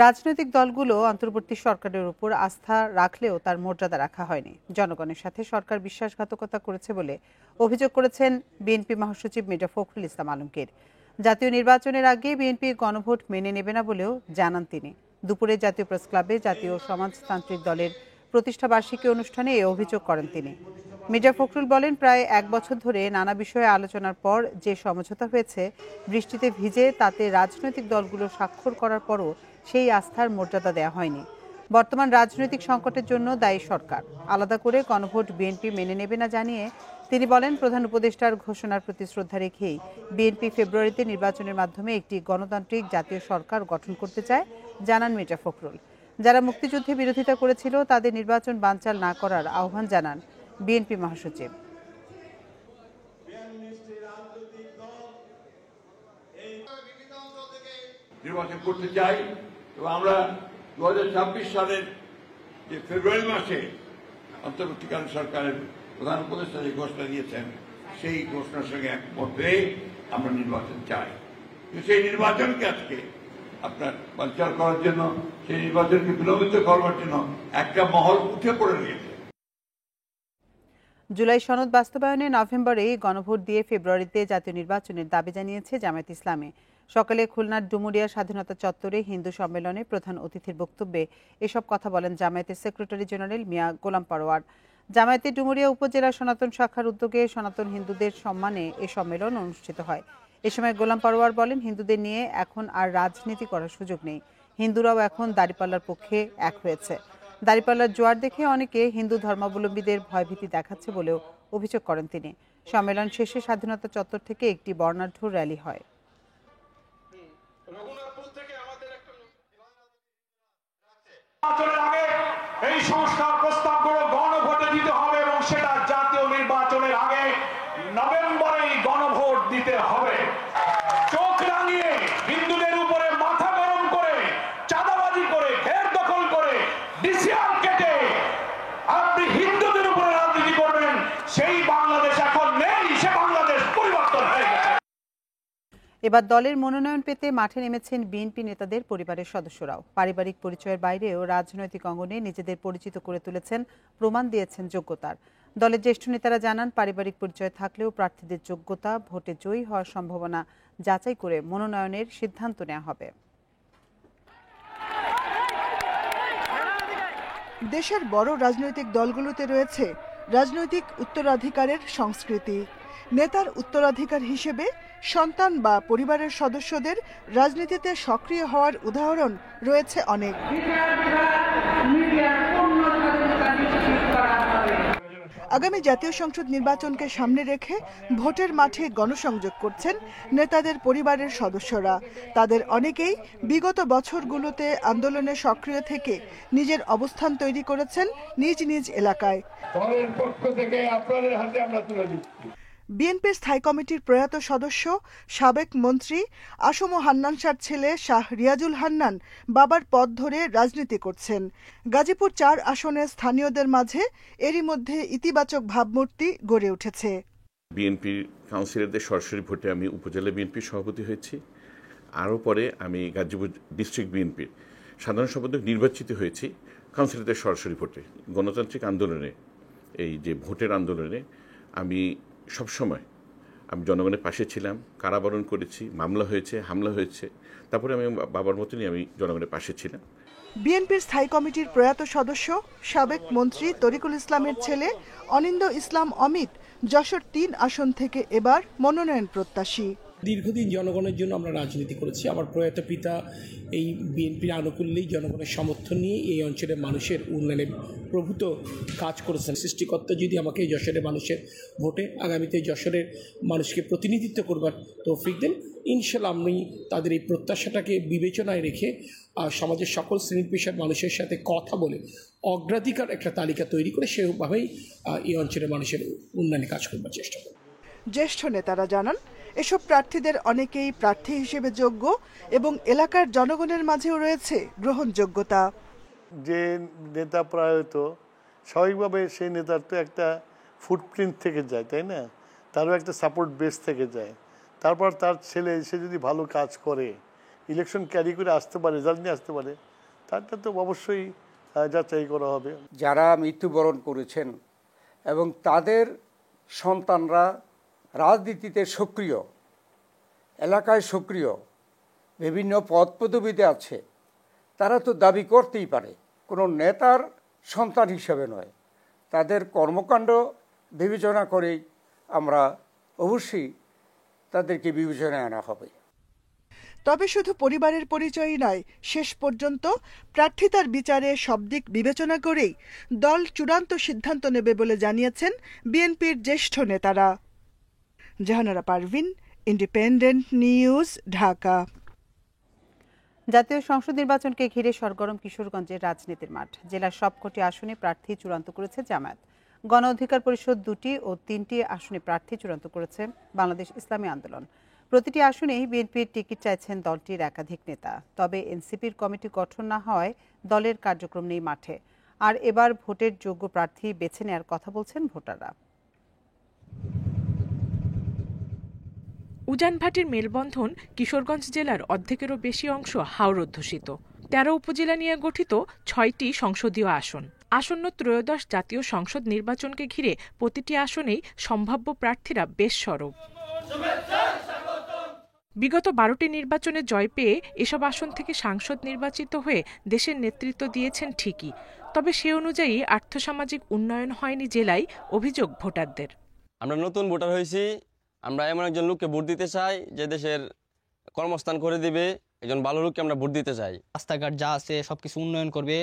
রাজনৈতিক দলগুলো অন্তর্বর্তী সরকারের উপর আস্থা রাখলেও তার মর্যাদা রাখা হয়নি। জনগণের সাথে সরকার বিশ্বাসঘাতকতা করেছে বলে অভিযোগ করেছেন বিএনপি মহাসচিব মির্জা ফখরুল ইসলাম আলমগীর। জাতীয় নির্বাচনের আগে বিএনপি গণভোট মেনে নেবে না বলেও জানান তিনি। দুপুরে জাতীয় প্রেস ক্লাবে জাতীয় সমাজতান্ত্রিক দলের প্রতিষ্ঠাবার্ষিকী অনুষ্ঠানে এ অভিযোগ করেন তিনি। মির্জা ফখরুল বলেন, প্রায় এক বছর ধরে নানা বিষয়ে আলোচনার পর যে সমঝোতা হয়েছে, বৃষ্টিতে ভিজে তাতে রাজনৈতিক দলগুলো স্বাক্ষর করার পরও সেই আস্থার মর্যাদা দেওয়া হয়নি। বর্তমান রাজনৈতিক সংকটের জন্য দায়ী সরকার। আলাদা করে গণভোট বিএনপি মেনে নেবে না জানিয়ে তিনি বলেন, প্রধান উপদেষ্টার ঘোষণার প্রতি শ্রদ্ধা রেখেই বিএনপি ফেব্রুয়ারিতে নির্বাচনের মাধ্যমে একটি গণতান্ত্রিক জাতীয় সরকার গঠন করতে চায়, জানান মির্জা ফখরুল। যারা মুক্তিযুদ্ধে বিরোধিতা করেছিল তাদের নির্বাচন বানচাল না করার আহ্বান জানান বিএনপি মহাসচিব। নির্বাচন করতে চাই এবং আমরা 2026 সালের যে ফেব্রুয়ারি মাসে অন্তর্বর্তীকালীন সরকারের প্রধান উপদেষ্টা যে ঘোষণা দিয়েছেন, সেই ঘোষণার সঙ্গে একমত হয়ে আমরা নির্বাচন চাই। সেই নির্বাচনকে আজকে আপনার বানচাল করার জন্য, সেই নির্বাচনকে বিলম্বিত করবার জন্য একটা মহল উঠে পড়ে রয়েছে। জুলাই সনদ বাস্তবায়নে নভেম্বরে গণভোট দিয়ে ফেব্রুয়ারিতে জাতীয় নির্বাচনের দাবি জানিয়েছে জামায়াত ইসলামী। সকালে খুলনার ডুমুরিয়া স্বাধীনতা চত্বরে হিন্দু সম্মেলনে প্রধান অতিথির বক্তব্যে এসব কথা বলেন জামায়াতের সেক্রেটারি জেনারেল মিয়া গোলাম পরোয়ার। জামায়াতের ডুমুরিয়া উপজেলা সনাতন শাখার উদ্যোগে সনাতন হিন্দুদের সম্মানে এ সম্মেলন অনুষ্ঠিত হয়। এ সময় গোলাম পরোয়ার বলেন, হিন্দুদের নিয়ে এখন আর রাজনীতি করার সুযোগ নেই। হিন্দুরাও এখন দাঁড়িপাল্লার পক্ষে এক হয়েছে। দাঁড়িপাল্লার জোয়ার দেখে অনেকে হিন্দু ধর্মাবলম্বীদের ভয়ভীতি দেখাচ্ছে বলেও অভিযোগ করেন তিনি। সম্মেলন শেষে স্বাধীনতা চত্বর থেকে একটি বর্ণাঢ্য র্যালি হয়। এই সংস্কার প্রস্তাবগুলো গণভোটে দিতে হবে এবং সেটা জাতীয় নির্বাচনের আগে নভেম্বরেই গণভোট দিতে হবে। চোখ রাঙিয়ে হিন্দুদের উপরে মাথা গরম করে, চাঁদাবাজি করে, ঘের দখল করে, ডিসিআর কেটে আপনি হিন্দুদের উপরে রাজনীতি করবেন, সেই বাংলাদেশ এখন নেই, সে বাংলাদেশ পরিবর্তন হয়ে গেছে। এবার দলের মনোনয়ন পেতে মাঠে নেমেছেন বিএনপি নেতাদের পরিবারের সদস্যরাও। পারিবারিক পরিচয়ের বাইরেও রাজনৈতিক অঙ্গনে নিজেদের পরিচিত করে তুলেছেন, প্রমাণ দিয়েছেন যোগ্যতার। দলের জ্যেষ্ঠ নেতারা জানান, পারিবারিক পরিচয় থাকলেও প্রার্থীদের যোগ্যতা, ভোটে জয়ী হওয়ার সম্ভাবনা যাচাই করে মনোনয়নের সিদ্ধান্ত নেওয়া হবে। দেশের বড় রাজনৈতিক দলগুলোতে রয়েছে রাজনৈতিক উত্তরাধিকারের সংস্কৃতি। নেতার উত্তরাধিকার হিসেবে সন্তান বা পরিবারের সদস্যদের রাজনীতিতে সক্রিয় হওয়ার উদাহরণ রয়েছে অনেক। আগামী জাতীয় সংসদ নির্বাচনকে সামনে রেখে ভোটের মাঠে গণসংযোগ করছেন নেতাদের পরিবারের সদস্যরা। তাদের অনেকেই বিগত বছরগুলোতে আন্দোলনে সক্রিয় থেকে নিজের অবস্থান তৈরি করেছেন নিজ নিজ এলাকায়। বিএনপির স্থায়ী কমিটির প্রয়াত সদস্য সাবেক মন্ত্রী আসম হান্নান শাহর ছেলে শাহ রিয়াজুল হান্নান বাবার পথ ধরে রাজনীতি করছেন। গাজীপুর ৪ আসনের স্থানীয়দের মাঝে এরই মধ্যে ইতিবাচক ভাবমূর্তি গড়ে উঠেছে। বিএনপির কাউন্সিলরদের সরাসরি ভোটে আমি উপজেলা বিএনপির সভাপতি হয়েছি। আরও পরে আমি গাজীপুর ডিস্ট্রিক্ট বিএনপির সাধারণ সম্পাদক নির্বাচিত হয়েছি কাউন্সিলরদের সরাসরি ভোটে। গণতান্ত্রিক আন্দোলনে, এই যে ভোটের আন্দোলনে আমি সবসময় জনগণের পাশে ছিলাম। কারাবরণ করেছি, মামলা হয়েছে, হামলা হয়েছে, তারপরে আমি বাবার মতনই আমি জনগণের পাশে ছিলাম। বিএনপির স্থায়ী কমিটির প্রয়াত সদস্য সাবেক মন্ত্রী তরিকুল ইসলামের ছেলে অনিন্দ ইসলাম অমিত যশোর ৩ আসন থেকে এবার মনোনয়ন প্রত্যাশী। দীর্ঘদিন জনগণের জন্য আমরা রাজনীতি করেছি। আমার প্রয়াত পিতা এই বিএনপির আনুকূল্যেই জনগণের সমর্থন নিয়ে এই অঞ্চলের মানুষের উন্নয়নে প্রভূত কাজ করেছেন। সৃষ্টিকর্তা যদি আমাকে এই যশোরের মানুষের ভোটে আগামীতে যশোরের মানুষকে প্রতিনিধিত্ব করবার তৌফিক দেন, ইনশাল্লাহ আমি তাদের এই প্রত্যাশাটাকে বিবেচনায় রেখে সমাজের সকল শ্রেণী পেশার মানুষের সাথে কথা বলে অগ্রাধিকার একটা তালিকা তৈরি করে সেভাবেই এই অঞ্চলের মানুষের উন্নয়নে কাজ করবার চেষ্টা করব। জ্যেষ্ঠ নেতারা জানান, এসব প্রার্থীদের অনেকেই প্রার্থী হিসেবে যোগ্য এবং এলাকার জনগণের মাঝেও রয়েছে গ্রহণযোগ্যতা। যে নেতা প্রয়াত, স্বাভাবিকভাবে সেই নেতার তো একটা ফুটপ্রিন্ট থেকে যায়, তাই না? তারও একটা সাপোর্ট বেস থেকে যায়। তারপর তার ছেলে সে যদি ভালো কাজ করে, ইলেকশন ক্যারি করে আসতে পারে, রেজাল্ট নিয়ে আসতে পারে, তারটা তো অবশ্যই যাচাই করা হবে। যারা মৃত্যুবরণ করেছেন এবং তাদের সন্তানরা রাজনীতিতে সক্রিয়, এলাকায় সক্রিয়, বিভিন্ন পদ পদবিতে আছে, তারা তো দাবি করতেই পারে, কোনো নেতার সন্তান হিসেবে নয়। তাদের কর্মকাণ্ড বিবেচনা করেই আমরা অবশ্যই তাদেরকে বিবেচনায় আনা হবে। তবে শুধু পরিবারের পরিচয়ই নয়, শেষ পর্যন্ত প্রার্থিতার বিচারে সব দিক বিবেচনা করেই দল চূড়ান্ত সিদ্ধান্ত নেবে বলে জানিয়েছেন বিএনপির জ্যেষ্ঠ নেতারা। Jahanara Parvin, Independent news, Dhaka. জাতীয় সংসদ নির্বাচনকে ঘিরে সরগরম কিশোরগঞ্জের রাজনীতির মাঠ। জেলার সবকটি আসনে প্রার্থী চূড়ান্ত করেছে জামায়াত। গণ অধিকার পরিষদ 2টি ও 3টি আসনে প্রার্থী চূড়ান্ত করেছে বাংলাদেশ ইসলামী আন্দোলন। প্রতিটি আসনেই বিএনপির টিকিট চাইছেন দলটির একাধিক নেতা। তবে এনসিপির কমিটি গঠন না হওয়ায় দলের কার্যক্রম নেই মাঠে। আর এবার ভোটের যোগ্য প্রার্থী বেছে নেওয়ার কথা বলছেন ভোটাররা। উজান ভাটির মেলবন্ধন কিশোরগঞ্জ জেলার অর্ধেকেরও বেশি অংশ হাওর অধ্যুষিত। 13 উপজেলা নিয়ে গঠিত 6টি সংসদীয় আসন। আসন্ন ত্রয়োদশ জাতীয় সংসদ নির্বাচনকে ঘিরে প্রতিটি আসনেই সম্ভাব্য প্রার্থীরা বেশ সরব। বিগত 12টি নির্বাচনে জয় পেয়ে এসব আসন থেকে সাংসদ নির্বাচিত হয়ে দেশের নেতৃত্ব দিয়েছেন ঠিকই, তবে সে অনুযায়ী আর্থসামাজিক উন্নয়ন হয়নি জেলায়, অভিযোগ ভোটারদের। আমরা নতুন ভোটার হয়েছি, আমরা এমন একজন লোককে ভোট দিতে চাই যে দেশের কর্মস্থান করে দিবে, একজন ভালো লোককে আমরা ভোট দিতে চাই। রাস্তাঘাট যা আছে সবকিছু উন্নয়ন করবে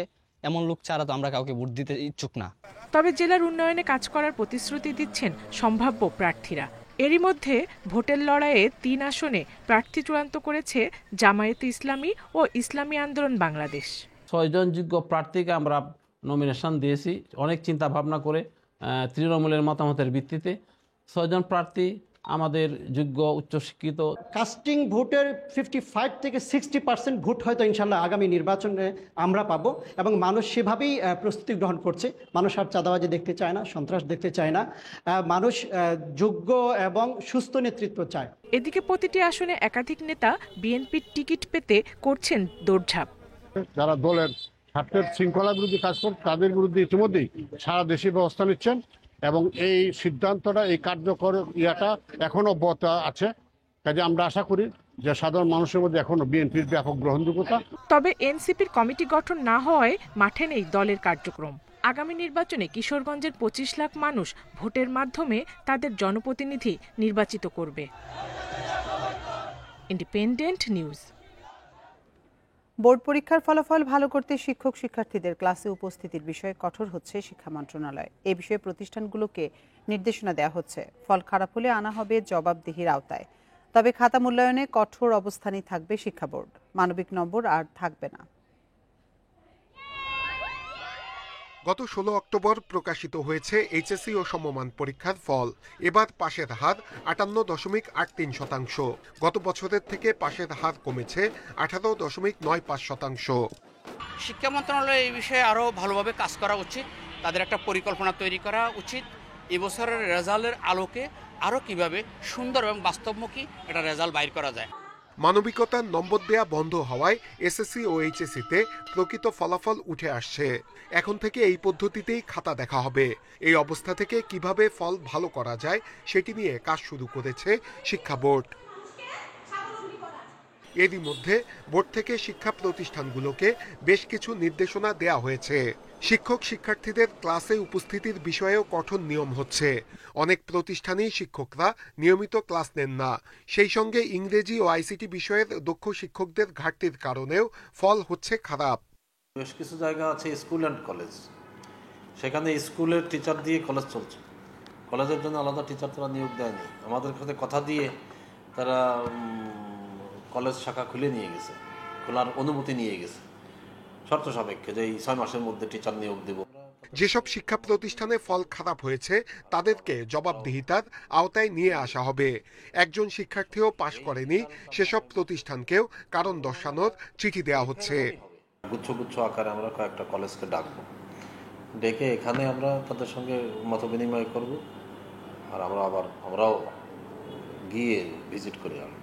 এমন লোক ছাড়া তো আমরা কাউকে ভোট দিতে ইচ্ছুক না। তবে জেলার উন্নয়নে কাজ করার প্রতিশ্রুতি দিচ্ছেন সম্ভাব্য প্রার্থীরা। এরই মধ্যে ভোটের লড়াইয়ে 3 আসনে প্রার্থী চূড়ান্ত করেছে জামায়াতে ইসলামী ও ইসলামী আন্দোলন বাংলাদেশ। 6 জন যোগ্য প্রার্থীকে আমরা নমিনেশন দিয়েছি অনেক চিন্তা ভাবনা করে, তৃণমূলের মতামতের ভিত্তিতে। 6 জন প্রার্থী আমাদের যোগ্য উচ্চশিক্ষিত। কাস্টিং ভোটের 55 থেকে 60% ভোট হয়তো ইনশাল্লাহ আগামী নির্বাচনে আমরা পাবো, এবং মানুষ সেভাবেই প্রস্তুতি গ্রহণ করছে। মানুষ আর চাঁদাবাজি দেখতে চায় না, সন্ত্রাস দেখতে চায় না, মানুষ যোগ্য এবং সুস্থ নেতৃত্ব চায়। এদিকে প্রতিটি আসনে একাধিক নেতা বিএনপির টিকিট পেতে করছেন দৌড়ঝাঁপ। যারা দলের স্বার্থের শৃঙ্খলা বিরোধী কাজ করছে তাদের বিরুদ্ধে ইতিমধ্যেই সারা দেশে ব্যবস্থা নিচ্ছেন, এবং এই সিদ্ধান্তটা, এই কার্যকর এখনো অব্যাহত আছে। কাজে আমরা আশা করি যে সাধারণ মানুষের মধ্যে এখনো বিএনপির ব্যাপক গ্রহণযোগ্যতা। তবে এনসিপির কমিটি গঠন না হওয়ায় মাঠে নেই দলের কার্যক্রম। আগামী নির্বাচনে কিশোরগঞ্জের 25 লাখ মানুষ ভোটের মাধ্যমে তাদের জনপ্রতিনিধি নির্বাচিত করবে। Independent news. বোর্ড পরীক্ষার ফলাফল ভালো করতে শিক্ষক শিক্ষার্থীদের ক্লাসে উপস্থিতির বিষয়ে কঠোর হচ্ছে শিক্ষা মন্ত্রণালয়। এ বিষয়ে প্রতিষ্ঠানগুলোকে নির্দেশনা দেওয়া হচ্ছে। ফল খারাপ হলে আনা হবে জবাবদিহির আওতায়। তবে খাতা মূল্যায়নে কঠোর অবস্থানই থাকবে শিক্ষা বোর্ড। মানবিক নম্বর আর থাকবে না। গত 16 অক্টোবর প্রকাশিত হয়েছে এইচএসসি ও সমমান পরীক্ষার ফল। এবার পাশের হার 58.83%। গত বছরের থেকে পাশের হার কমেছে 18.95%। শিক্ষা মন্ত্রণালয় এই বিষয়ে আরও ভালোভাবে কাজ করা উচিত, তাদের একটা পরিকল্পনা তৈরি করা উচিত। এবছরের রেজাল্টের আলোকে আরও কিভাবে সুন্দর এবং বাস্তবমুখী একটা রেজাল্ট বাইর করা যায়। মানবিকতার নম্বর দেয়া বন্ধ হওয়ায় এসএসসি ও এইচএসসিতে প্রকৃত ফলাফল উঠে আসছে। এখন থেকে এই পদ্ধতিতেই খাতা দেখা হবে। এই অবস্থা থেকে কিভাবে ফল ভালো করা যায় সেটি নিয়ে কাজ শুরু করেছে শিক্ষা বোর্ড। এরই মধ্যে বোর্ড থেকে শিক্ষা প্রতিষ্ঠানগুলোকে বেশ কিছু নির্দেশনা দেয়া হয়েছে। শিক্ষক শিক্ষার্থীদের ক্লাসে উপস্থিতির বিষয়েও কঠোর নিয়ম হচ্ছে। অনেক প্রতিষ্ঠানেই শিক্ষকরা নিয়মিত ক্লাস নেন না। সেই সঙ্গে ইংরেজি ও আইসিটি বিষয়ের দক্ষ শিক্ষকদের ঘাটতির কারণেও ফল হচ্ছে খারাপ। বেশ কিছু জায়গা আছে স্কুল অ্যান্ড কলেজ, সেখানে স্কুলের টিচার দিয়ে কলেজ চলছে, কলেজের জন্য আলাদা টিচার তারা নিয়োগ দেয়নি। আমাদের সাথে কথা দিয়ে তারা কলেজ শাখা খুলে নিয়ে গেছে, খোলার অনুমতি নিয়ে গেছে শর্ত সাপেক্ষে যে এই 6 মাসের মধ্যে টিচার নিয়োগ দেব। যেসব শিক্ষা প্রতিষ্ঠানে ফল খারাপ হয়েছে তাদেরকে জবাবদিহিতার আওতায় নিয়ে আসা হবে। একজন শিক্ষার্থীও পাশ করেনি সেসব প্রতিষ্ঠানকেও কারণ দর্শানোর চিঠি দেওয়া হচ্ছে। গুচ্ছ গুচ্ছ আকারে আমরা কয়েকটা কলেজকে ডাকবো, ডেকে এখানে আমরা তাদের সঙ্গে মত বিনিময় করব, আর আমরাও গিয়ে ভিজিট করে আসবো।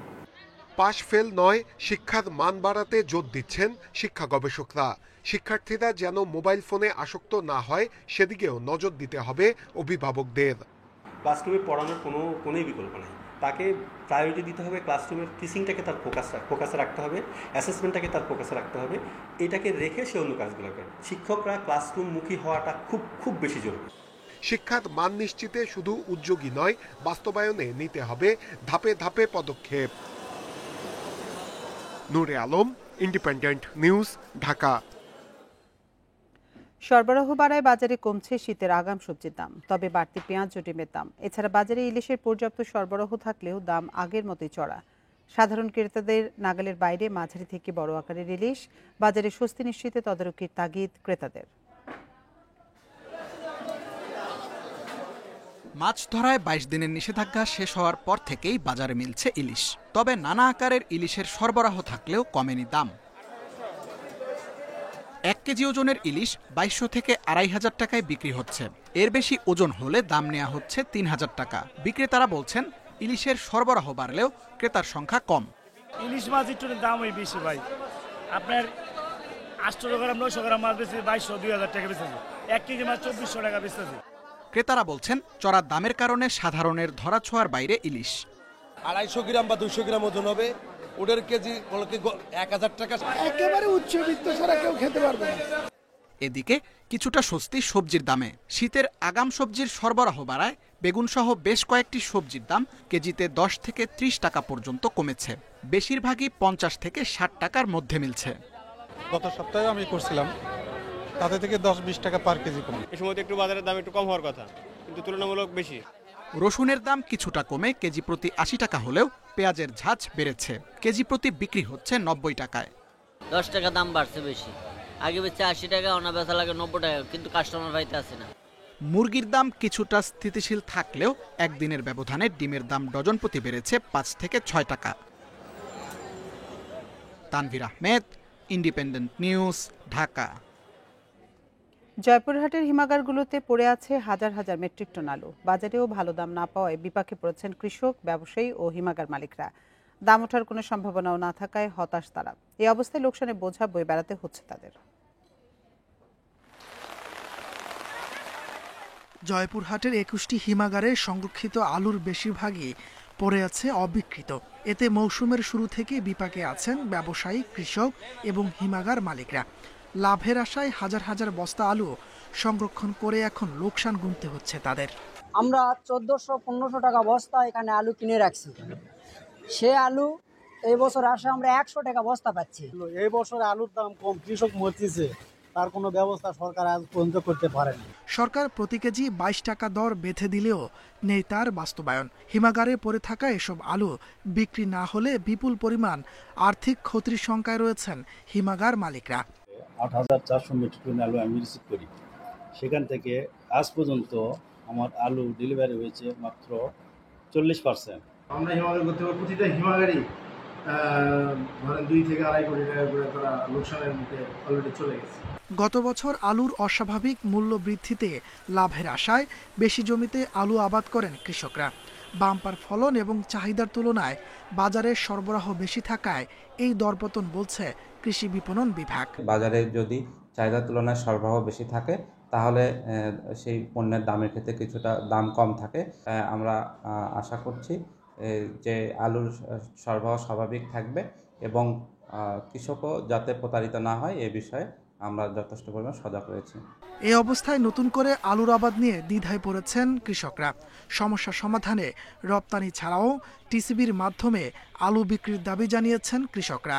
পাশ ফেল নয়, শিক্ষার মান বাড়াতে জোর দিচ্ছেন শিক্ষা গবেষকরা। শিক্ষার্থীরা যেন মোবাইল ফোনে আসক্ত না হয় সেদিকেও নজর দিতে হবে অভিভাবকদের। ক্লাসরুমে পড়ানোর কোনোই বিকল্প নেই, তাকে প্রায়োরিটি দিতে হবে। ক্লাসরুমের টিচিংটাকে তার ফোকাসে রাখতে হবে, অ্যাসেসমেন্টটাকে তার ফোকাসে রাখতে হবে। এটাকে রেখে সে অন্য কাজগুলো করে। শিক্ষকরা ক্লাসরুমমুখী হওয়াটা খুব বেশি জরুরি। শিক্ষার মান নিশ্চিতে শুধু উদ্যোগী নয়, বাস্তবায়নে নিতে হবে ধাপে ধাপে পদক্ষেপ। নূরে আলম, ইন্ডিপেন্ডেন্ট নিউজ, ঢাকা। সরবরাহ বাড়ায় বাজারে কমছে শীতের আগাম সবজির দাম, তবে বাড়তি পেঁয়াজ ও ডিমের দাম। এছাড়া বাজারে ইলিশের পর্যাপ্ত সরবরাহ থাকলেও দাম আগের মতোই চড়া। সাধারণ ক্রেতাদের নাগালের বাইরে মাঝারি থেকে বড় আকারের ইলিশ বাজারে স্বস্তি নিশ্চিতে তদারকির তাগিদ ক্রেতাদের। মাছ ধরায় ২২ দিনের নিষেধাজ্ঞা শেষ হওয়ার পর থেকেই বাজারে মিলছে ইলিশ। তবে নানা আকারের ইলিশের সরবরাহ থাকলেও কমেনি দাম। ১ কেজি ওজনের ইলিশ ২২০০ থেকে ২৫০০ টাকায় বিক্রি হচ্ছে। এর বেশি ওজন হলে দাম নেওয়া হচ্ছে ৩০০০ টাকা। বিক্রেতারা বলছেন ইলিশের সরবরাহ বাড়লেও ক্রেতার সংখ্যা কম। ইলিশ মাছ একটু দামই বেশি ভাই। আপনার ৮০০ গ্রাম ৯০০ গ্রাম মাছ বেশি ২২০০-২০০০ টাকা বেচেছে। ১ কেজি মাছ ২৪০০ টাকা বেচেছে। ক্রেতারা বলছেন চড়া দামের কারণে সাধারণের ধরাছোঁয়ার বাইরে ইলিশ। ২৫০ গ্রাম বা ২০০ গ্রাম ওজন হবে, ওটার কেজি ১০০০ টাকা। একেবারে উচ্চবিত্ত ছাড়া কেউ খেতে পারবে না। এদিকে কিছুটা স্বস্তি সবজির দামে। শীতের আগাম সবজির সরবরাহ বাড়ায় বেগুন সহ বেশ কয়েকটি সবজির দাম কেজিতে ১০ থেকে ৩০ টাকা পর্যন্ত কমেছে। বেশিরভাগই ৫০ থেকে ৬০ টাকার মধ্যে মিলছে। গত সপ্তাহে আমি করছিলাম, তাতে থেকে ১০-২০ টাকা পার কেজি কমে। এই সময় একটু বাজারের দাম একটু কম হওয়ার কথা, কিন্তু তুলনামূলক বেশি। রসুনের দাম কিছুটা কমে কেজি প্রতি ৮০ টাকা হলেও পেঁয়াজের ঝাঁজ বেড়েছে। কেজি প্রতি বিক্রি হচ্ছে ৯০ টাকায়। ১০ টাকা দাম বাড়ছে বেশি। আগে বেচে ৮০ টাকা, ওনা বেচা লাগে ৯০ টাকা, কিন্তু কাস্টমার পাইতে আসে না। মুরগির দাম কিছুটা স্থিতিশীল থাকলেও একদিনের ব্যবধানে ডিমের দাম ডজন প্রতি বেড়েছে ৫ থেকে ৬ টাকা। Tanvir Ahmed, independent news, Dhaka. জয়পুরহাটের হিমাগারগুলোতে পড়ে আছে হাজার হাজার মেট্রিক টন আলু। বাজারেও ভালো দাম না পাওয়ায় বিপাকে পড়েছেন কৃষক, ব্যবসায়ী ও হিমাগার মালিকরা। দাম ওঠার কোনো সম্ভাবনাও না থাকায় হতাশ তারা। এই অবস্থায় লোকসানে বোঝা বয়ে বেড়াতে হচ্ছে তাদের। জয়পুরহাটের ২১টি হিমাগারে সংরক্ষিত আলুর বেশিরভাগই পড়ে আছে অবিকৃত। এতে মৌসুমের শুরু থেকে বিপাকে আছেন ব্যবসায়ী, কৃষক এবং হিমাগার মালিকরা। লাভের আশায় হাজার হাজার বস্তা আলু সংরক্ষণ করে এখন লোকসান গুনতে হচ্ছে তাদের। আমরা ১৪০০-১৫০০ টাকা বস্তা এখানে আলু কিনে রাখছি। সে আলু এই বছর আসে আমরা ১০০ টাকা বস্তা পাচ্ছি। এই বছর আলুর দাম কম, কৃষক মরতেছে, তার কোনো ব্যবস্থা সরকার আজ পর্যন্ত করতে পারেনি। সরকার প্রতি কেজি ২২ টাকা দর বেঁধে দিলেও নেই তার বাস্তবায়ন। হিমাগারে পড়ে থাকা এসব আলু বিক্রি না হলে বিপুল পরিমাণ আর্থিক ক্ষতির শঙ্কায় রয়েছেন হিমাগার মালিকরা। ৮,৪০০ মেট্রিক টন আলু আমি রিসিভ করি, সেখান থেকে আজ পর্যন্ত আমার আলু ডেলিভারি হয়েছে মাত্র 40%। আমরা হিমাগার করতে পারি, প্রতিটা হিমাগারই ধরেন ২ থেকে ২.৫ কোটি টাকা করে তারা লোকসানের মধ্যে অলরেডি চলে গেছে। গত বছর আলুর অস্বাভাবিক মূল্য বৃদ্ধিতে লাভের আশায় বেশি জমিতে আলু আবাদ করেন কৃষকরা। বাম্পার ফলন এবং চাহিদার তুলনায় বাজারে সরবরাহ বেশি থাকায় এই দরপতন বলছে কৃষি বিপণন বিভাগ। বাজারে যদি চাহিদার তুলনায় সরবরাহ বেশি থাকে তাহলে সেই পণ্যের দামের ক্ষেত্রে কিছুটা দাম কম থাকে। আমরা আশা করছি যে আলুর সরবরাহ স্বাভাবিক থাকবে এবং কৃষকও যাতে প্রতারিত না হয় এ বিষয়ে আমরা যথেষ্ট পরিমাণ সজাগ রয়েছি। এই অবস্থায় নতুন করে আলুর আবাদ নিয়ে দ্বিধায় পড়েছেন কৃষকরা। সমস্যা সমাধানে রপ্তানি ছাড়াও টিসিবির মাধ্যমে আলু বিক্রির দাবি জানিয়েছেন কৃষকরা।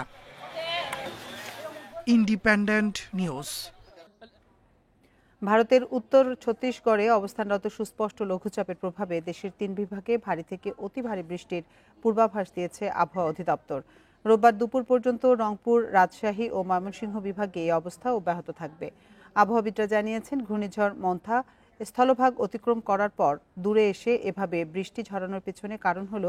Independent news. ভারতের উত্তর ছত্তিশগড়ে অবস্থানরত সুস্পষ্ট লঘুচাপের প্রভাবে দেশের ৩ বিভাগে ভারী থেকে অতি ভারী বৃষ্টির পূর্বাভাস দিয়েছে আবহাওয়া অধিদপ্তর। রোববার দুপুর পর্যন্ত রংপুর, রাজশাহী ও ময়মনসিংহ বিভাগে এই অবস্থা অব্যাহত থাকবে। আবহাওয়াবিদরা জানিয়েছেন, ঘূর্ণিঝড় মন্থা স্থলভাগ অতিক্রম করার পর দূরে এসে এভাবে বৃষ্টি ঝরানোর পেছনে কারণ হল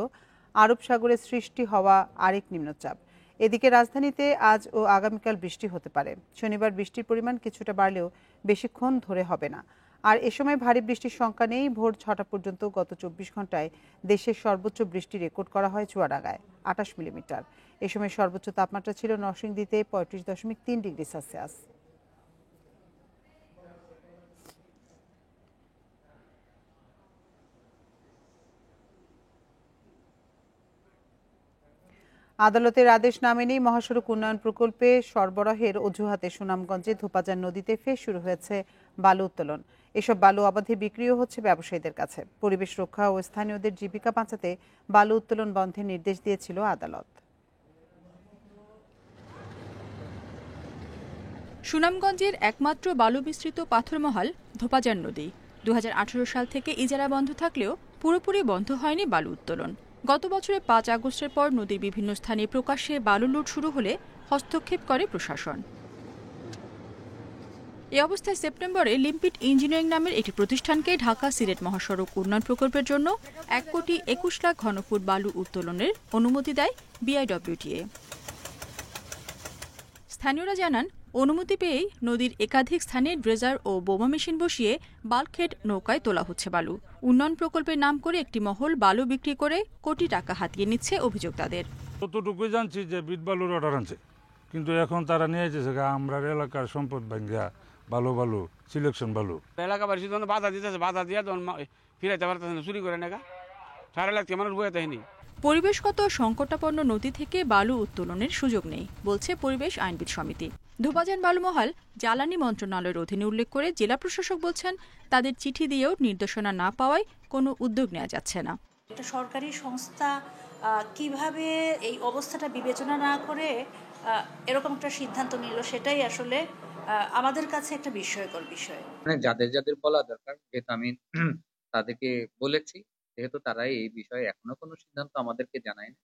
আরব সাগরে সৃষ্টি হওয়া আরেক নিম্নচাপ। এদিকে রাজধানীতে আজ ও আগামীকাল বৃষ্টি হতে পারে। শনিবার বৃষ্টির পরিমাণ কিছুটা বাড়লেও বেশিক্ষণ ধরে হবে না। আর এ সময় ভারী বৃষ্টির সংখ্যা নেই। ভোর 6টা পর্যন্ত গত 24 ঘন্টায় দেশের সর্বোচ্চ বৃষ্টি রেকর্ড করা হয় চুয়াডাঙ্গায় 28 মিলিমিটার। এ সময় সর্বোচ্চ তাপমাত্রা ছিল নরসিংদীতে 35.3 ডিগ্রি সেলসিয়াস। আদালতের আদেশ না মেনেই মহাসড়ক উন্নয়ন প্রকল্পে সরবরাহের অজুহাতে সুনামগঞ্জে ধোপাজান নদীতে ফের শুরু হয়েছে বালু উত্তোলন। এসব বালু অবাধে বিক্রিও হচ্ছে ব্যবসায়ীদের কাছে। পরিবেশ রক্ষা ও স্থানীয়দের জীবিকা বাঁচাতে বালু উত্তোলন বন্ধের নির্দেশ দিয়েছিল আদালত। সুনামগঞ্জের একমাত্র বালু মিশ্রিত পাথরমহল ধোপাজান নদী 2018 সাল থেকে ইজারা বন্ধ থাকলেও পুরোপুরি বন্ধ হয়নি বালু উত্তোলন। গত বছরের 5 আগস্টের পর নদীর বিভিন্ন স্থানে প্রকাশ্যে বালু লুট শুরু হলে হস্তক্ষেপ করে প্রশাসন। এ অবস্থায় সেপ্টেম্বরে লিম্পিট ইঞ্জিনিয়ারিং নামের একটি প্রতিষ্ঠানকে ঢাকা সিলেট মহাসড়ক উন্নয়ন প্রকল্পের জন্য 1,21 লাখ ঘনফুট বালু উত্তোলনের অনুমতি দেয় বিআইডব্লিউটিএ। স্থানীয়রা জানান, অনুমতি পেয়েই নদীর একাধিক স্থানে ড্রেজার ও বোমা মেশিন বসিয়ে বাল্কহেড নৌকায় তোলা হচ্ছে বালু। উন্নয়ন প্রকল্পের নাম করে একটি মহল বালু বিক্রি করে কোটি টাকা হাতিয়ে নিচ্ছে অভিযোগ তাদের। ততটুকু জানছি যে বিট বালুর অর্ডার আনছে, কিন্তু এখন তারা নিয়ে যেছে আমরা এলাকার সম্পদ ভাঙ্গা বালু সিলেকশন বালু এলাকাবাসী তখন বাধা দিতেছে, বাধা দিয়ে তখন ফিরাইতে পারতেছে না, চুরি করে নেগা 4 লাখ মানুষ বইতে হয়নি। পরিবেশগত সংকটাপন্ন নদী থেকে বালু উত্তোলনের সুযোগ নেই বলছে পরিবেশ আইনবিদ সমিতি। ধোপাজান বালুমহল জ্বালানি মন্ত্রণালয়ের অধীনে উল্লেখ করে জেলা প্রশাসক বলছেন, তাদের চিঠি দিয়েও নির্দেশনা না পাওয়ায় কোনো উদ্যোগ নেওয়া যাচ্ছে না। একটা সরকারি সংস্থা কিভাবে এই অবস্থাটা বিবেচনা না করে এরকম একটা সিদ্ধান্ত নিল, সেটাই আসলে আমাদের কাছে একটা বিস্ময়কর বিষয়। যাদের বলা দরকার, যেহেতু আমি তাদেরকে বলেছি, যেহেতু তারা এই বিষয়ে এখনো কোনো সিদ্ধান্ত আমাদেরকে জানায়নি,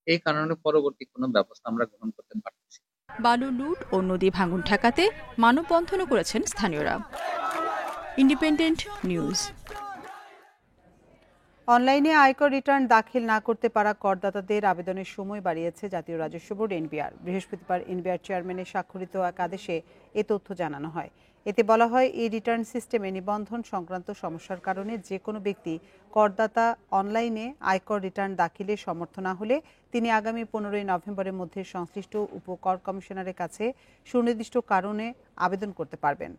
এই কারণে পরবর্তী কোনো ব্যবস্থা আমরা গ্রহণ করতে পারছি। বালু লুট ও নদী ভাঙন ঠেকাতে মানববন্ধনও করেছেন স্থানীয়রা। Independent news. অনলাইনে আয়কর রিটার্ন দাখিল না করতে পারা করদাতাদের আবেদনের সময় বাড়িয়েছে জাতীয় রাজস্ব বোর্ড এনবিআর। বৃহস্পতিবার এনবিআর চেয়ারম্যানের স্বাক্ষরিত এক আদেশে এ তথ্য জানানো হয়। এতে বলা হয়, এই রিটার্ন সিস্টেমে নিবন্ধন সংক্রান্ত সমস্যার কারণে যে কোনো ব্যক্তি করদাতা অনলাইনে আয়কর রিটার্ন দাখিলে সমর্থ না হলে তিনি আগামী 15 নভেম্বরের মধ্যে সংশ্লিষ্ট উপকর কমিশনারের কাছে সুনির্দিষ্ট কারণে আবেদন করতে পারবেন।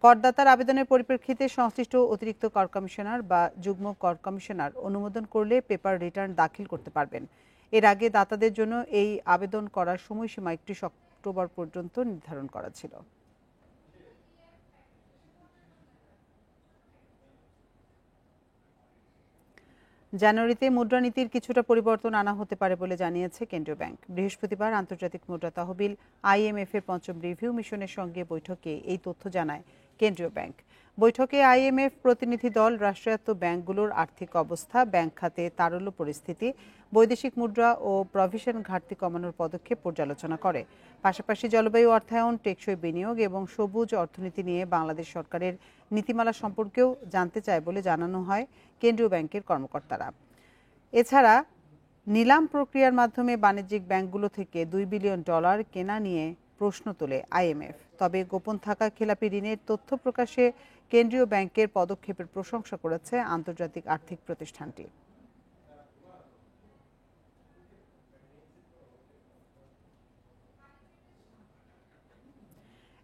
করদাতার আবেদনের পরিপ্রেক্ষিতে সংশ্লিষ্ট অতিরিক্ত কর কমিশনার বা যুগ্ম কর কমিশনার অনুমোদন করলে পেপার রিটার্ন দাখিল করতে পারবেন। এর আগে দাতাদের জন্য এই আবেদন করার সময়সীমা 31 অক্টোবর পর্যন্ত নির্ধারণ করা ছিল। জানুয়ারিতে মুদ্রানীতির কিছুটা পরিবর্তন আনা হতে পারে বলে জানিয়েছে কেন্দ্রীয় ব্যাংক। বৃহস্পতিবার আন্তর্জাতিক মুদ্রা তহবিল IMF এর 5ম রিভিউ মিশনের সঙ্গে বৈঠকে এই তথ্য জানায় কেন্দ্রীয় ব্যাংক। বৈঠকে IMF প্রতিনিধি দল রাষ্ট্রায়ত্ত ব্যাংকগুলোর আর্থিক অবস্থা, ব্যাংক খাতে তারল্য পরিস্থিতি, বৈদেশিক মুদ্রা ও প্রভিশন ঘাটতি কমানোর পদক্ষেপ পর্যালোচনা করে। পাশাপাশি জলবায়ু অর্থায়ন, টেকসই বিনিয়োগ এবং সবুজ অর্থনীতি নিয়ে বাংলাদেশ সরকারের নীতিমালা সম্পর্কেও জানতে চায় বলে জানানো হয় কেন্দ্রীয় ব্যাংকের কর্মকর্তারা। এছাড়া নিলাম প্রক্রিয়ার মাধ্যমে বাণিজ্যিক ব্যাংকগুলো থেকে $2 বিলিয়ন কেনা নিয়ে প্রশ্ন তোলে IMF। তবে গোপন থাকা খেলাপি ঋণের তথ্য প্রকাশে কেন্দ্রীয় ব্যাংকের পদক্ষেপের প্রশংসা করেছে আন্তর্জাতিক আর্থিক প্রতিষ্ঠানটি।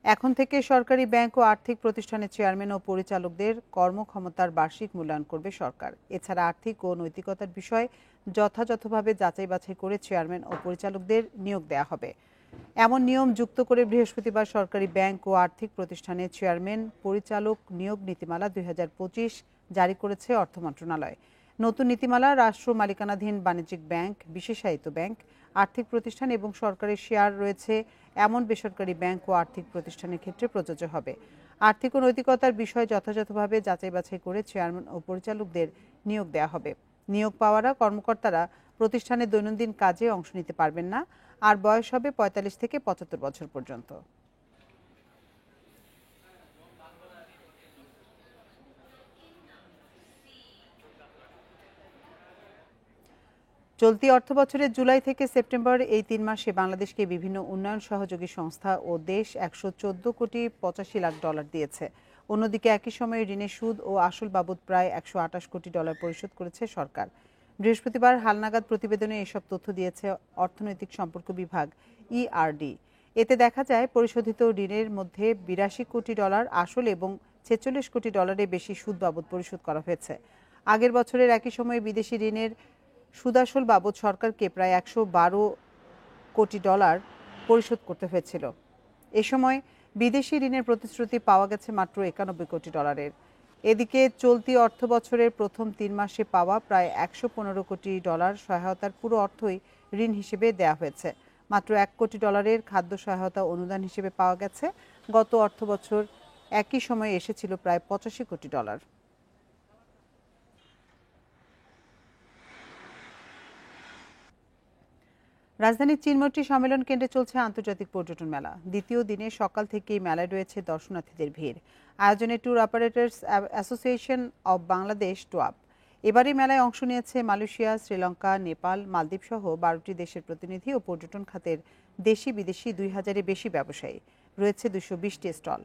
এখন থেকে সরকারি ব্যাংক ও আর্থিক প্রতিষ্ঠানের চেয়ারম্যান ও পরিচালকদের কর্মক্ষমতার বার্ষিক মূল্যায়ন করবে সরকার। এছাড়া আর্থিক ও নৈতিকতার বিষয় যথাযথভাবে যাচাই বাছাই করে চেয়ারম্যান ও পরিচালকদের নিয়োগ দেওয়া হবে। এমন নিয়ম যুক্ত করে বৃহস্পতিবার সরকারি ব্যাংক ও আর্থিক প্রতিষ্ঠানের চেয়ারম্যান পরিচালক নিয়োগ নীতিমালা 2025 জারি করেছে অর্থ মন্ত্রণালয়। নতুন নীতিমালা রাষ্ট্র মালিকানাধীন বাণিজ্যিক ব্যাংক, বিশেষায়িত ব্যাংক, আর্থিক প্রতিষ্ঠান এবং সরকারের শেয়ার রয়েছে এমন বেসরকারি ব্যাংক ও আর্থিক প্রতিষ্ঠানের ক্ষেত্রে প্রযোজ্য হবে। আর্থিক ও নৈতিকতার বিষয় যথাযথভাবে যাচাই বাছাই করে চেয়ারম্যান ও পরিচালকদের নিয়োগ দেওয়া হবে। নিয়োগ পাওয়ারা কর্মকর্তারা প্রতিষ্ঠানের দৈনন্দিন কাজে অংশ নিতে পারবেন না, আর বয়স হবে 45 থেকে 75 বছর পর্যন্ত। চলতি অর্থবছরের জুলাই থেকে সেপ্টেম্বর এই 3 মাসে বাংলাদেশকে বিভিন্ন উন্নয়ন সহযোগী সংস্থা ও দেশ $114.85 কোটি দিয়েছে। অন্যদিকে একই সময়ে ঋণের সুদ ও আসল বাবদ প্রায় $128 কোটি পরিশোধ করেছে সরকার। বৃহস্পতিবার হালনাগাদ প্রতিবেদনে এসব তথ্য দিয়েছে অর্থনৈতিক সম্পর্ক বিভাগ ERD। এতে দেখা যায় পরিশোধিত ঋণের মধ্যে $82 কোটি আসল এবং $46 কোটি বেশি সুদ বাবদ পরিশোধ করা হয়েছে। আগের বছরের একই সময়ে বিদেশি ঋণের সুদাসল বাবদ সরকারকে প্রায় $112 কোটি পরিশোধ করতে হয়েছিল। এ সময় বিদেশি ঋণের প্রতিশ্রুতি পাওয়া গেছে মাত্র $91 কোটি। এদিকে চলতি অর্থ বছরের প্রথম 3 মাসে পাওয়া প্রায় $115 কোটি সহায়তার পুরো অর্থই ঋণ হিসেবে দেয়া হয়েছে। মাত্র $1 কোটি খাদ্য সহায়তা অনুদান হিসেবে পাওয়া গেছে। গত অর্থ বছর একই সময়ে এসেছিল প্রায় $85 কোটি। রাজধানীর চিনমোট্টি সম্মেলন কেন্দ্রে চলছে আন্তর্জাতিক পর্যটন মেলা। দ্বিতীয় দিনে সকাল থেকেই মেলায় রয়েছে দর্শনার্থীদের ভিড়। আয়োজনে tour operators association of Bangladesh TOAB. এবারই মেলায় অংশ নিয়েছে মালয়েশিয়া, শ্রীলঙ্কা, নেপাল, মালদ্বীপ সহ 12টি দেশের প্রতিনিধি ও পর্যটন খাতের দেশি বিদেশি 2000-এর বেশি ব্যবসায়ী। রয়েছে 220টি স্টল।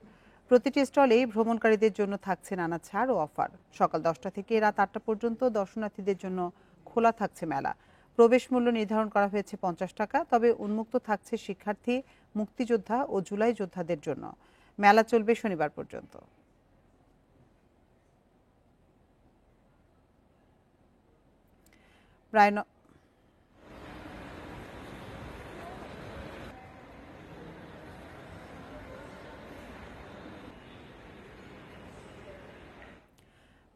প্রতিটি স্টলেই ভ্রমণকারীদের জন্য থাকছে নানা ছাড় ও অফার। সকাল 10টা থেকে রাত 8টা পর্যন্ত দর্শনার্থীদের জন্য খোলা থাকছে মেলা। প্রবেশ মূল্য নির্ধারণ করা হয়েছে $50, তবে উন্মুক্ত থাকছে শিক্ষার্থী, মুক্তিযোদ্ধা ও জুলাই যোদ্ধাদের জন্য। মেলা চলবে শনিবার পর্যন্ত। প্রায়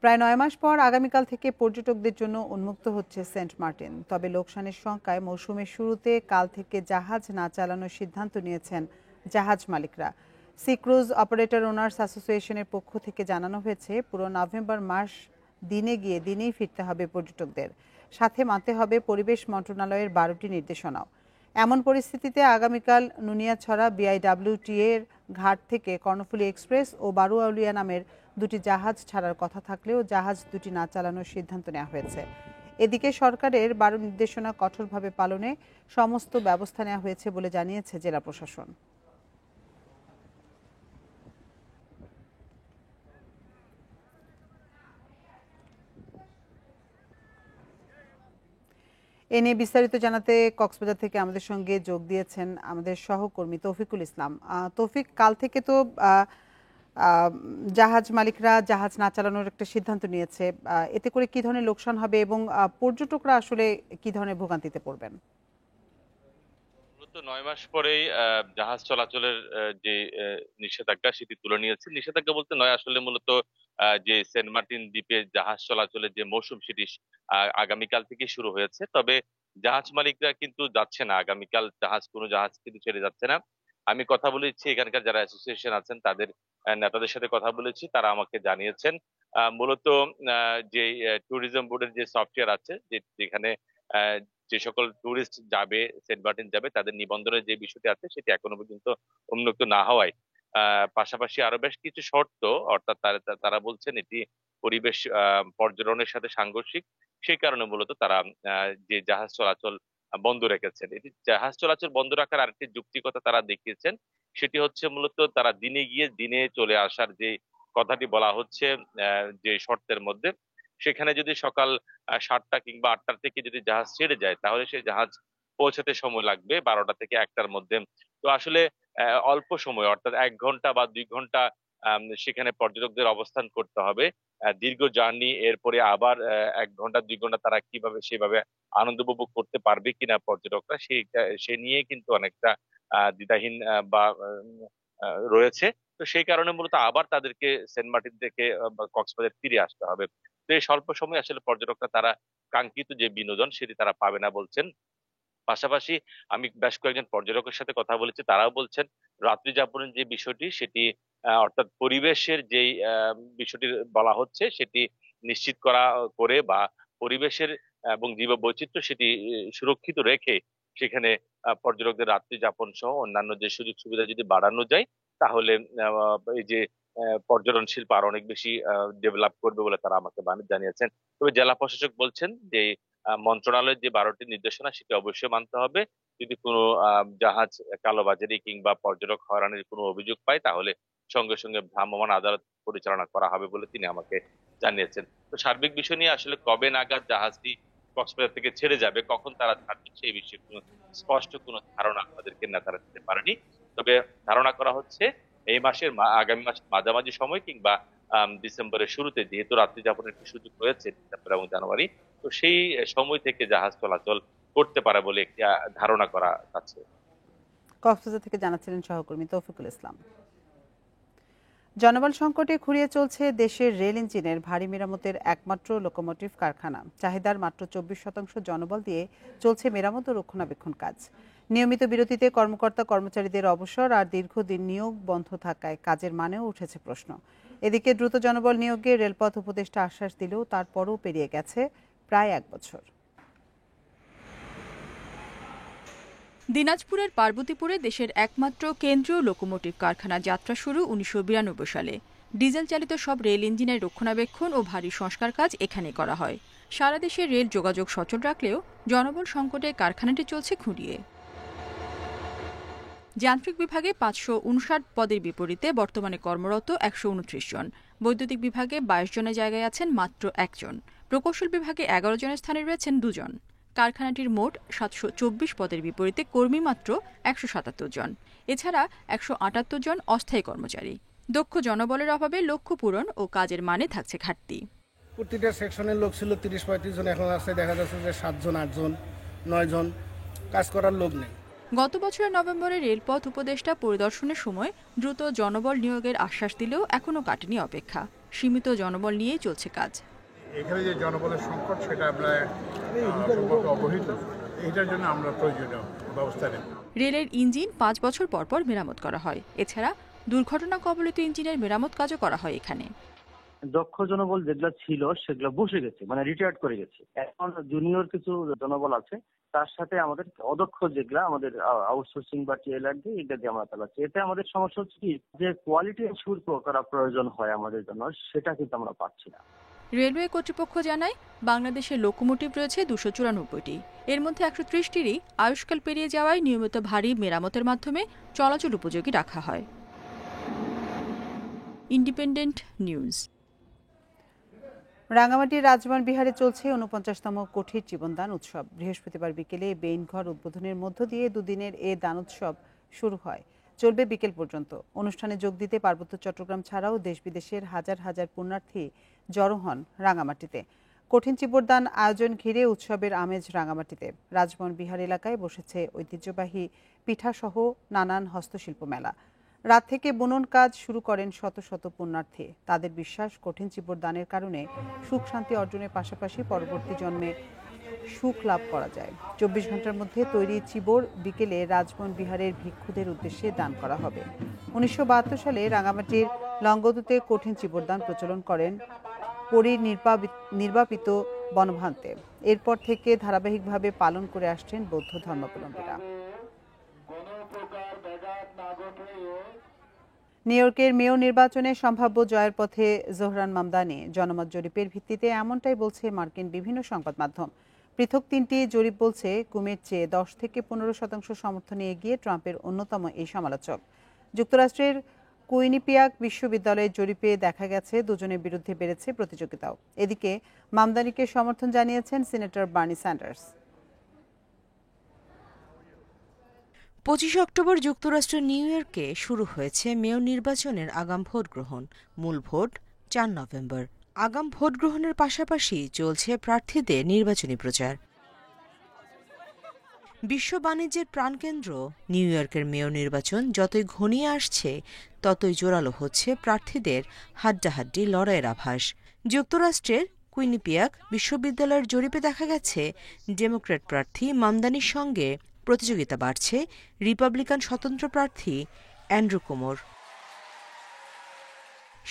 প্রায় 9 মাস পর আগামীকাল থেকে পর্যটকদের জন্য উন্মুক্ত হচ্ছে সেন্ট মার্টিন। তবে লোকসানের শঙ্কায় মৌসুমের শুরুতে কাল থেকে জাহাজ না চালানোর সিদ্ধান্ত নিয়েছেন জাহাজ মালিকরা। সি ক্রুজ অপারেটর ওনার্স অ্যাসোসিয়েশনের পক্ষ থেকে জানানো হয়েছে, পুরো নভেম্বর মাস দিনে গিয়ে দিনেই ফিরতে হবে পর্যটকদের। সাথে মানতে হবে পরিবেশ মন্ত্রণালয়ের 12টি নির্দেশনাও। এমন পরিস্থিতিতে আগামীকাল নুনিয়াছড়া BIWTA এর ঘাট থেকে কর্ণফুলী এক্সপ্রেস ও বারুআউলিয়া নামের 2টি জাহাজ ছাড়ার কথা থাকলেও জাহাজ 2টি না চালানোর সিদ্ধান্ত নেওয়া হয়েছে। এদিকে সরকারের 12 নির্দেশনা কঠোরভাবে পালনে সমস্ত ব্যবস্থা নেওয়া হয়েছে বলে জানিয়েছে জেলা প্রশাসন। এ নিয়ে বিস্তারিত জানাতে কক্সবাজার থেকে আমাদের সঙ্গে যোগ দিয়েছেন আমাদের সহকর্মী তৌফিকুল ইসলাম। তৌফিক, কাল থেকে তো জাহাজ মালিকরা জাহাজ না চালানোর একটা সিদ্ধান্ত নিয়েছে। এতে করে কি ধরনের লোকসান হবে এবং পর্যটকরা আসলে কি ধরনের ভোগান্তিতে পড়বেন? মূলত 9 মাস পরেই জাহাজ চলাচলের যে নিষেধাজ্ঞা সেটি তুলে নিয়েছে। নিষেধাজ্ঞা বলতে নয়, আসলে মূলত যে সেন্ট মার্টিন দ্বীপে জাহাজ চলাচলের যে মৌসুম সেটি আগামীকাল থেকে শুরু হয়েছে। তবে জাহাজ মালিকরা কিন্তু যাচ্ছে না, আগামীকাল কোনো জাহাজ কিন্তু ছেড়ে যাচ্ছে না। আমি কথা বলেছি এখানকার যারা অ্যাসোসিয়েশন আছেন তাদের নেতাদের সাথে কথা বলেছি, তারা আমাকে জানিয়েছেন মূলত যে ট্যুরিজম বোর্ডের যে সফটওয়্যার আছে যেখানে যে সকল টুরিস্ট যাবে, সেন্ট মার্টিন যাবে, তাদের নিবন্ধনের যে বিষয়টি আছে সেটি এখনো পর্যন্ত উন্মুক্ত না হওয়ায় পাশাপাশি আরো বেশ কিছু শর্ত, অর্থাৎ তারা বলছেন এটি পরিবেশ পর্যটনের সাথে সাংঘর্ষিক, সেই কারণে মূলত তারা যে জাহাজ চলাচল বন্ধ রেখেছেন। এটি জাহাজ চলাচল বন্ধ রাখার আরেকটি যুক্তিকতা তারা দেখিয়েছেন, সেটি হচ্ছে মূলত তারা দিনে গিয়ে দিনে চলে আসার যে কথাটি বলা হচ্ছে যে শর্তের মধ্যে, সেখানে যদি সকাল 7টা কিংবা 8টার থেকে যদি জাহাজ ছেড়ে যায় তাহলে সেই জাহাজ পৌঁছাতে সময় লাগবে 12টা থেকে 1টার মধ্যে। তো আসলে অল্প সময়, অর্থাৎ 1 ঘন্টা বা 2 ঘন্টা সেখানে পর্যটকদের অবস্থান করতে হবে। দীর্ঘ জার্নি, এরপরে আবার 1 ঘন্টা 2 ঘন্টা তারা কিভাবে সেভাবে আনন্দ উপভোগ করতে পারবে কিনা পর্যটকরা, সে নিয়ে কিন্তু অনেকটা দ্বিধাহীন বা রয়েছে। তো সেই কারণে মূলত আবার তাদেরকে সেন্ট মার্টিন থেকে কক্সবাজার ফিরে আসতে হবে। তো এই স্বল্প সময়ে আসলে পর্যটকরা তারা কাঙ্ক্ষিত যে বিনোদন সেটি তারা পাবে না বলছেন। পাশাপাশি আমি বেশ কয়েকজন পর্যটকের সাথে কথা বলেছি, তারাও বলছেন রাত্রি যাপনের যে বিষয়টি সেটি অর্থাৎ পরিবেশের যেই বিষয়টি বলা হচ্ছে সেটি নিশ্চিত করে বা পরিবেশের এবং জীববৈচিত্র্য সেটি সুরক্ষিত রেখে সেখানে পর্যটকদের রাত্রি যাপন সহ অন্যান্য যে সুযোগ সুবিধা যদি বাড়ানো যায় তাহলে এই যে পর্যটন শিল্প আরো অনেক বেশি ডেভেলপ করবে বলে তারা আমাকে জানিয়েছেন। তবে জেলা প্রশাসক বলছেন যে মন্ত্রণালয়ের যে 12টি নির্দেশনা সেটি অবশ্যই মানতে হবে। যদি কোনো জাহাজ কালোবাজারি কিংবা পর্যটক হয়রানির কোনো অভিযোগ পায় তাহলে সঙ্গে সঙ্গে ভ্রাম্যমাণ আদালত পরিচালনা করা হবে বলে তিনি আমাকে জানিয়েছেন। তো সার্বিক বিষয় নিয়ে আসলে কবে নাগাদ জাহাজটি কক্সবাজার থেকে ছেড়ে যাবে, কখন তারা ছাড়বে সেই বিষয়ে কোনো স্পষ্ট কোনো ধারণা আমাদেরকে নেতারা দিতে পারেনি। তবে ধারণা করা হচ্ছে এই মাসের আগামী মাসের মাঝামাঝি সময় কিংবা ডিসেম্বরের শুরুতে, যেহেতু রাত্রি যাপনের একটি সুযোগ রয়েছে ডিসেম্বর এবং জানুয়ারি, তো সেই সময় থেকে জাহাজ চলাচল করতে পারে বলে একটি ধারণা করা যাচ্ছে। কক্সবাজার থেকে জানাচ্ছিলেন সহকর্মী তৌফিকুল ইসলাম। জনবল সংকটে খুঁড়িয়ে চলছে দেশের রেল ইঞ্জিনের ভারী মেরামতের একমাত্র লোকোমোটিভ কারখানা। চাহিদার মাত্র 24% জনবল দিয়ে চলছে মেরামত ও রক্ষণাবেক্ষণ কাজ। নিয়মিত বিরতিতে কর্মকর্তা কর্মচারীদের অবসর আর দীর্ঘদিন নিয়োগ বন্ধ থাকায় কাজের মানেও উঠেছে প্রশ্ন। এদিকে দ্রুত জনবল নিয়োগে রেলপথ উপদেষ্টা আশ্বাস দিলেও তারপরও পেরিয়ে গেছে প্রায় 1 বছর। দিনাজপুরের পার্বতীপুরে দেশের একমাত্র কেন্দ্রীয় লোকোমোটিভ কারখানা যাত্রা শুরু 1992 সালে। ডিজেল চালিত সব রেল ইঞ্জিনের রক্ষণাবেক্ষণ ও ভারী সংস্কার কাজ এখানে করা হয়। সারা দেশে রেল যোগাযোগ সচল রাখলেও জনবল সংকটে কারখানাটি চলছে খুঁড়িয়ে। যান্ত্রিক বিভাগে 559 পদের বিপরীতে বর্তমানে কর্মরত 129 জন। বৈদ্যুতিক বিভাগে 22 জনের জায়গায় আছেন মাত্র 1 জন। প্রকৌশল বিভাগে 11 জনের স্থানে রয়েছেন 2 জন। কারখানাটির মোট 724 পদের বিপরীতে কর্মী মাত্র 177 জন। এছাড়া 178 জন অস্থায়ী কর্মচারী। দক্ষ জনবলের অভাবে লক্ষ্য পূরণ ও কাজের মানে থাকছে ঘাটতি। প্রতিটা সেকশনের লোক ছিল 30-35 জন, এখন আসছে দেখা যাচ্ছে যে 7 জন, 8 জন, 9 জন, কাজ করার লোক নেই। গত বছরের নভেম্বরে রেলপথ উপদেষ্টা পরিদর্শনের সময় দ্রুত জনবল নিয়োগের আশ্বাস দিলেও এখনও কাটেনি অপেক্ষা। সীমিত জনবল নিয়েই চলছে কাজ। এখানে যে জনবলের সংকট সেটা আমরা অবহিত, এটার জন্য আমরা প্রয়োজনীয় ব্যবস্থা নেব। রেলের ইঞ্জিন 5 বছর পর পর মেরামত করা হয়। এছাড়া দুর্ঘটনা কবলিত ইঞ্জিনের মেরামত কাজও করা হয় এখানে। দক্ষ জনবল যেগুলো ছিল সেগুলো বসে গেছে, মানে রিটায়ার্ড করে গেছে। এখন জুনিয়র কিছু জনবল আছে, তার সাথে আমাদের অদক্ষ যেগুলা আমাদের আউটসোর্সিং বা টিএলআর দিয়ে এটা দিয়ে আমরা চালাচ্ছি। এতে আমাদের সমস্যা হচ্ছে কি, যে কোয়ালিটি এনশিওর করা প্রয়োজন হয় আমাদের জন্য, সেটা কিন্তু আমরা পাচ্ছি না। রেলওয়ে কর্তৃপক্ষ জানায় বাংলাদেশে লোকোমোটিভ রয়েছে 294টি। এর মধ্যে 130টিরই আয়ুষ্কাল পেরিয়ে যাওয়ায় নিয়মিত ভারী মেরামতের মাধ্যমে চলাচল উপযোগী রাখা হয়। Independent news. রাঙ্গামাটির রাজবান বিহারে চলছে 49তম কোঠির জীবনদান উৎসব। বৃহস্পতিবার বিকেলে বেইনঘর উদ্বোধনের মধ্য দিয়ে দুদিনের এ দান উৎসব শুরু হয়, চলবে বিকেল পর্যন্ত। অনুষ্ঠানে যোগ দিতে পার্বত্য চট্টগ্রাম ছাড়াও দেশ বিদেশের হাজার হাজার পুণ্যার্থী জড়ো হন রাঙ্গামাটিতে। কঠিন জীবনদান আয়োজন ঘিরে উৎসবের আমেজ রাঙ্গামাটিতে। রাজবন বিহার এলাকায় বসেছে ঐতিহ্যবাহী পিঠাসহ নানান হস্তশিল্প মেলা। রাত থেকে বুনন কাজ শুরু করেন শত শত পুণ্যার্থী। তাদের বিশ্বাস, কঠিন জীবনদানের কারণে সুখ শান্তি অর্জনের পাশাপাশি পরবর্তী জন্মে সুখ লাভ করা যায়। 24 ঘন্টার মধ্যে তৈরি চিবর বিকেলে রাজবন বিহারের ভিক্ষুদের উদ্দেশ্যে দান করা হবে। 1972 সালে রাঙ্গামাটির লঙ্গদুতে কঠিন চিবরদান প্রচলন করেন নির্বাপিত বনভান্তে। এরপর থেকে ধারাবাহিকভাবে পালন করে আসছেন বৌদ্ধ ধর্মাবলম্বীরা। নিউ ইয়র্কের মেয়র নির্বাচনে সম্ভাব্য জয়ের পথে জোহরান মামদানি। জনমত জরিপের ভিত্তিতে এমনটাই বলছে মার্কিন বিভিন্ন সংবাদ মাধ্যম। পৃথক 3টি জরিপ বলছে কুমের চেয়ে 10 থেকে 15% সমর্থনে এগিয়ে ট্রাম্পের অন্যতম এই সমালোচক। যুক্তরাষ্ট্রের কুইনিপিয়াক বিশ্ববিদ্যালয়ের জরিপে দেখা গেছে দুজনের বিরুদ্ধে বেড়েছে প্রতিযোগিতাও। এদিকে মামদানিকে সমর্থন জানিয়েছেন সিনেটর বার্নি স্যান্ডার্স। 25 অক্টোবর যুক্তরাষ্ট্রের নিউ ইয়র্কে শুরু হয়েছে মেয়র নির্বাচনের আগাম ভোট গ্রহণ। মূল ভোট 4 নভেম্বর। আগাম ভোট গ্রহণের পাশাপাশি চলছে প্রার্থীদের নির্বাচনী প্রচার। বিশ্ব বাণিজ্যের প্রাণকেন্দ্র নিউ ইয়র্কের মেয়র নির্বাচন যতই ঘনিয়ে আসছে ততই জোরালো হচ্ছে প্রার্থীদের হাড্ডাহাড্ডি লড়াইয়ের আভাস। যুক্তরাষ্ট্রের কুইনিপিয়াক বিশ্ববিদ্যালয়ের জরিপে দেখা গেছে ডেমোক্র্যাট প্রার্থী মামদানির সঙ্গে প্রতিযোগিতা বাড়ছে রিপাবলিকান স্বতন্ত্র প্রার্থী অ্যান্ড্রু কুমোর।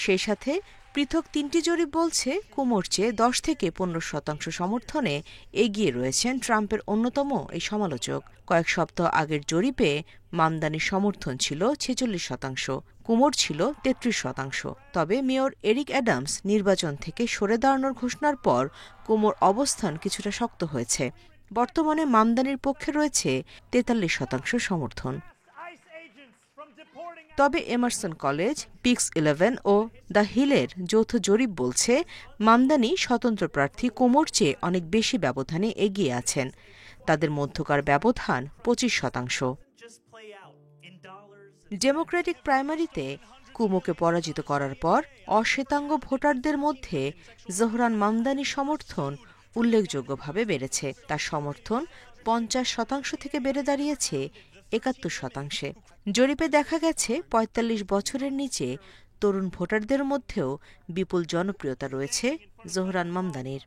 সেই সাথে পৃথক 3টি জরিপ বলছে কুমোর চেয়ে 10 থেকে 15% সমর্থনে এগিয়ে রয়েছেন ট্রাম্পের অন্যতম এই সমালোচক। কয়েক সপ্তাহ আগের জরিপে মামদানির সমর্থন ছিল 46%, কুমোর ছিল 33%। তবে মেয়র এরিক অ্যাডামস নির্বাচন থেকে সরে দাঁড়ানোর ঘোষণার পর কুমোর অবস্থান কিছুটা শক্ত হয়েছে। বর্তমানে মামদানির পক্ষে রয়েছে 43% সমর্থন। তবে এমারসন কলেজ, পিক্স 11 ও দ্য হিলের যৌথ জরিপ বলছে মামদানি স্বতন্ত্র প্রার্থী কুমোর চেয়ে অনেক বেশি ব্যবধানে এগিয়ে আছেন। তাদের মধ্যকার ব্যবধান 25%। ডেমোক্রেটিক প্রাইমারিতে কুমোকে পরাজিত করার পর অশ্বেতাঙ্গ ভোটারদের মধ্যে জোহরান মামদানির সমর্থন উল্লেখযোগ্যভাবে বেড়েছে। তার সমর্থন 50% থেকে বেড়ে দাঁড়িয়েছে 71%। জরিপে দেখা গেছে 45 বছরের নিচে তরুণ ভোটারদের মধ্যেও বিপুল জনপ্রিয়তা রয়েছে জোহরান মামদানির।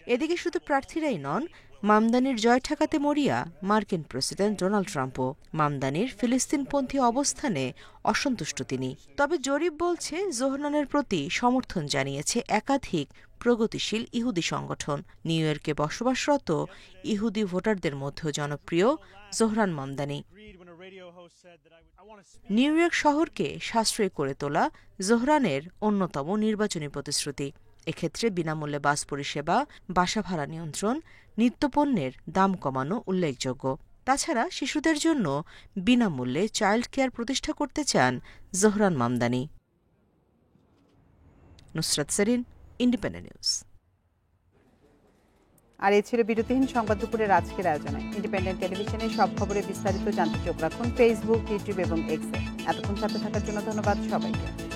এদিকে শুধু প্রার্থীরাই নন, মামদানির জয় ঠেকাতে মরিয়া মার্কিন প্রেসিডেন্ট ডোনাল্ড ট্রাম্পও। মামদানির ফিলিস্তিনপন্থী অবস্থানে অসন্তুষ্ট তিনি। তবে জরিপ বলছে জোহরানের প্রতি সমর্থন জানিয়েছে একাধিক প্রগতিশীল ইহুদি সংগঠন। নিউ ইয়র্কে বসবাসরত ইহুদি ভোটারদের মধ্যেও জনপ্রিয় জোহরান মামদানি। নিউ ইয়র্ক শহরকে সাশ্রয়ী করে তোলা জোহরানের অন্যতম নির্বাচনী প্রতিশ্রুতি। এক্ষেত্রে বিনামূল্যে বাস পরিষেবা, বাসা ভাড়া নিয়ন্ত্রণ, নিত্যপণ্যের দাম কমানো উল্লেখযোগ্য। তাছাড়া শিশুদের জন্য বিনামূল্যে চাইল্ড কেয়ার প্রতিষ্ঠা করতে চান জোহরান মামদানি। Nusrat Serin, independent news. আর এই ছিল বিরতিহীন সংবাদ দুপুরের আজকের আয়োজনে। ইন্ডিপেন্ডেন্ট টেলিভিশনের সব খবরে বিস্তারিত জানতে চোখ রাখুন ফেসবুক, ইউটিউব এবং এক্সে। এতক্ষণ সাথে থাকার জন্য ধন্যবাদ সবাইকে।